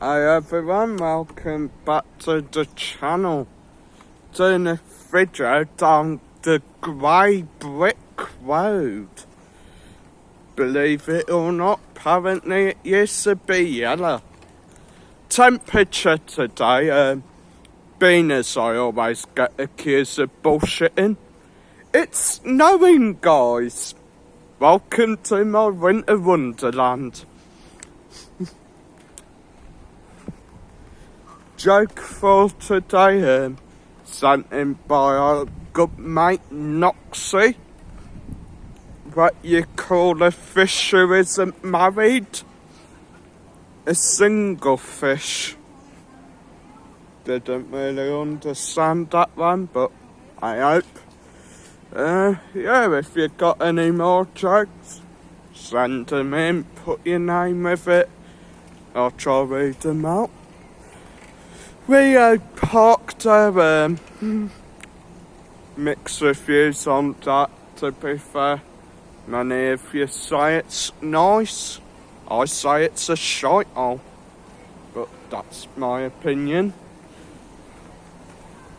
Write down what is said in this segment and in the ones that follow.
Hi everyone, welcome back to the channel. Doing a video down the grey brick road. Believe it or not, apparently it used to be yellow. Temperature today, being as I always get accused of bullshitting, it's snowing, guys. Welcome to my winter wonderland. Joke for today, sent in by our good mate Noxie. What you call a fish who isn't married? A single fish. Didn't really understand that one, but I hope. Yeah, if you got any more jokes, send them in, put your name with it. I'll try to read them out. We parked there, mixed reviews on that, to be fair. Many of you say it's nice, I say it's a shithole, but that's my opinion.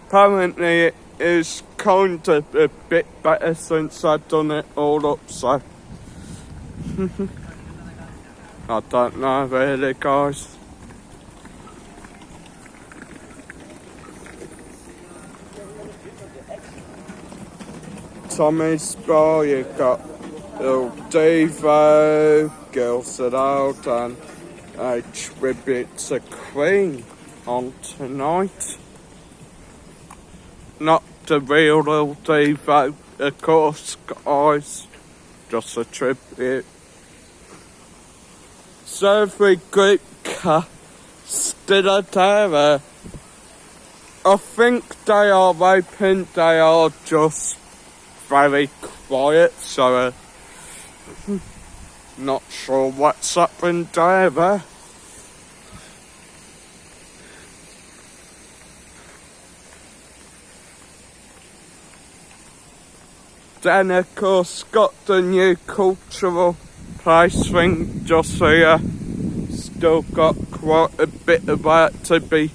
Apparently it is kind of a bit better since I've done it all up, so I don't know really, guys. Tommy's Bar, you've got Il Devo, Girls Aloud, and a tribute to Queen on tonight. Not the real Il Devo, of course, guys, just a tribute. Survey Group still there. I think they are open, they are just very quiet, so not sure what's happened there. Then of course got the new cultural place thing just here. Still got quite a bit of work to be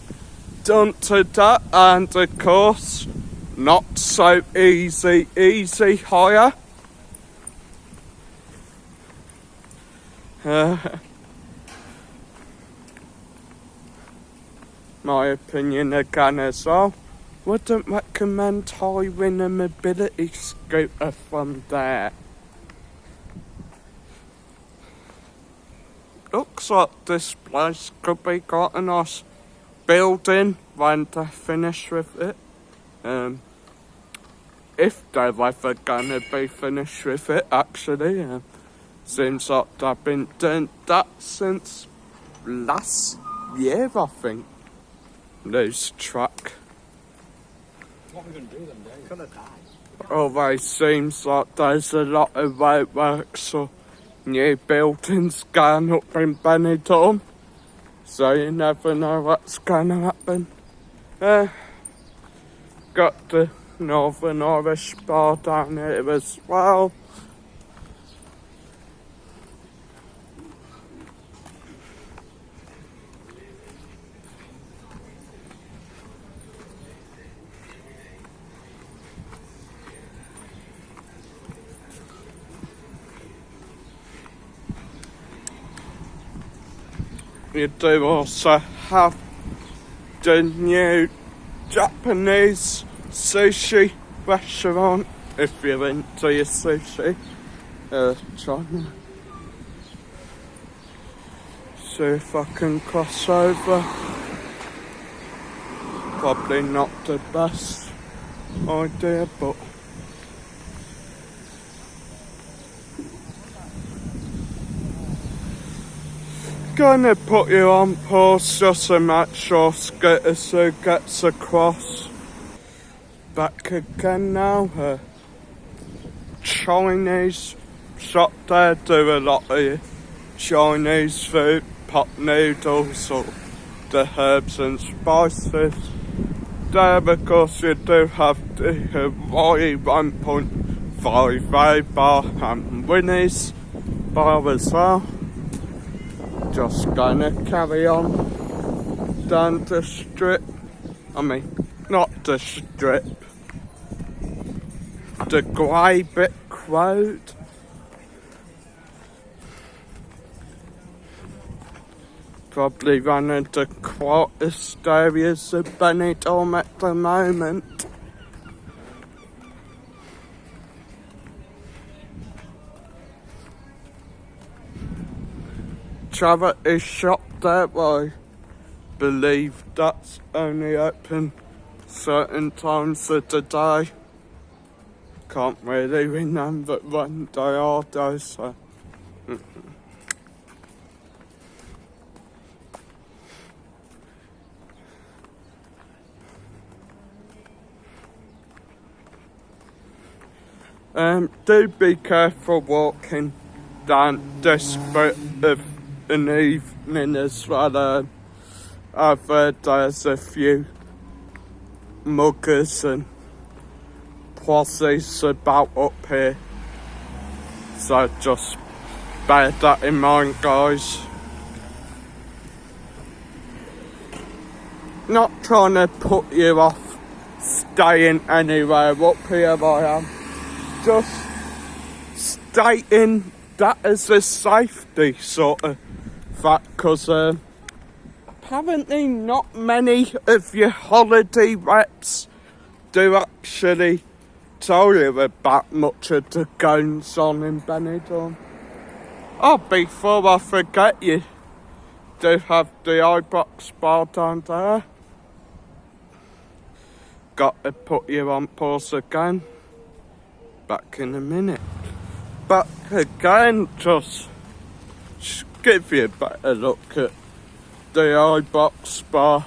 done to that, and of course not so easy hire. My opinion again as well, wouldn't recommend hiring a mobility scooter from there. Looks like this place could be quite a nice building when they're finished with it. If they're ever gonna be finished with it, actually. Seems like they've been doing that since last year, I think. Lose track. What are we going to do them days? Gonna die. Always seems like there's a lot of roadworks or new buildings going up in Benidorm. So you never know what's gonna happen. Got the Northern Irish Bar down here as well. You do also have the new Japanese sushi restaurant, if you're into your sushi. Trying to see if I can cross over. Probably not the best idea, but gonna put you on pause just to make sure Scooter Sue gets across. Back again now. Chinese shop there, do a lot of Chinese food, pot noodles or the herbs and spices. There of course you do have the Hawaii 1.5 bar and Winnie's bar as well. Just gonna carry on down the strip. I mean, not the strip. The grey brick road. Probably one of the quietest areas of Benidorm at the moment. Charity shop there, I believe that's only open certain times of the day. Can't really remember when they are though, so. Do be careful walking down this bit of an evening as well. I've heard there's a few muggers and possies about up here, so just bear that in mind, guys. Not trying to put you off staying anywhere up here, I am just stating that as a safety sort of fact, because apparently not many of your holiday reps do actually tell you about much of the goings on in Benidorm. Oh, before I forget, you do have the iBox bar down there. Got to put you on pause again. Back in a minute. But again, just give you a better look at the iBox bar.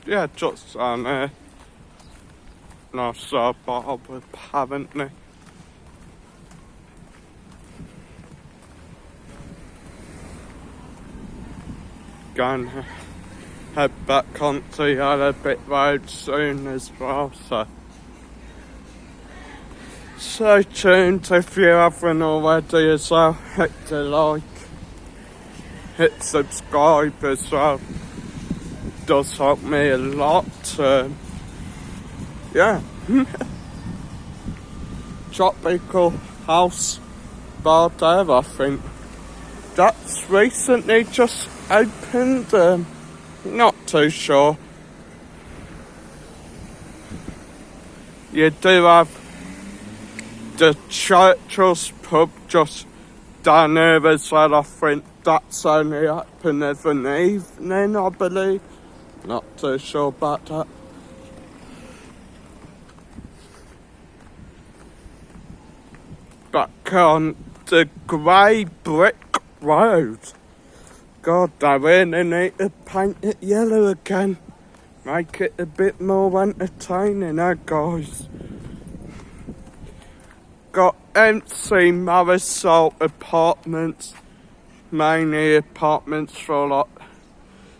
Yeah, just on there. Nice bar apparently. Going to head back onto Yellow Bit Road soon as well, so stay tuned if you haven't already as well. Hit the like, hit subscribe as well. Does help me a lot. Yeah. Tropical House Bar there, I think. That's recently just opened, not too sure. You do have the Churchill's pub just down there as well. I think that's only open of an evening, I believe. Not too sure about that. Back on the grey brick road. God, I really need to paint it yellow again. Make it a bit more entertaining, guys? Got empty Marisol apartments. Mainly apartments for like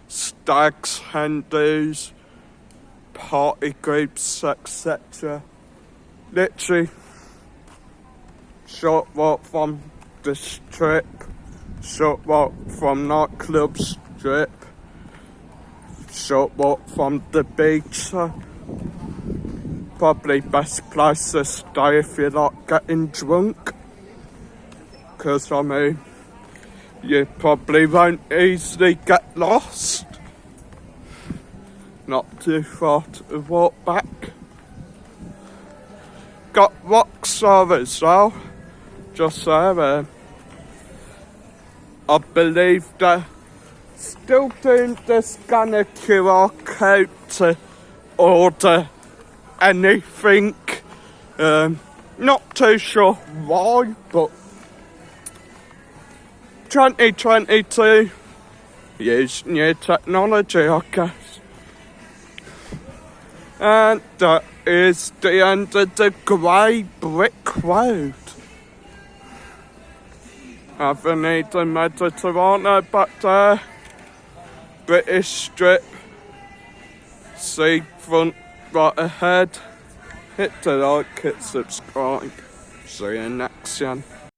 stags, hen-dos, party groups, etc. Literally short walk from the strip. Short walk from nightclub strip. Short walk from the beach. So probably best place to stay if you like getting drunk. Because I mean, you probably won't easily get lost. Not too far to walk back. Got Rockstar as well. Just there. I believe they're still doing the scanner QR code to order anything. Not too sure why, but 2022, use new technology, I guess. And that is the end of the grey brick road. Avenida Mediterraneo back there. British Strip. Seafront right ahead. Hit the like, hit subscribe. See you next one.